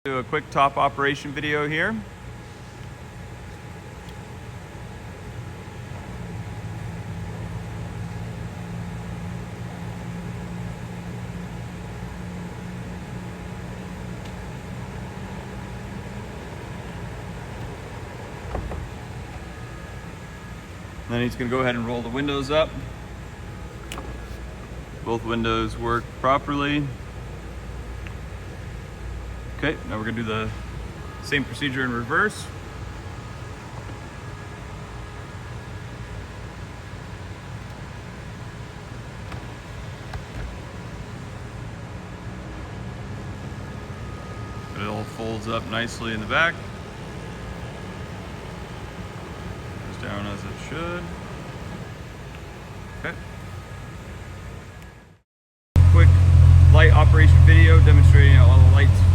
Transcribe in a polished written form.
Do a quick top operation video here. Then he's going to go ahead and roll the windows up. Both windows work properly. Okay, now we're going to do the same procedure in reverse. It all folds up nicely in the back. Goes down as it should. Okay. Quick light operation video demonstrating how all the lights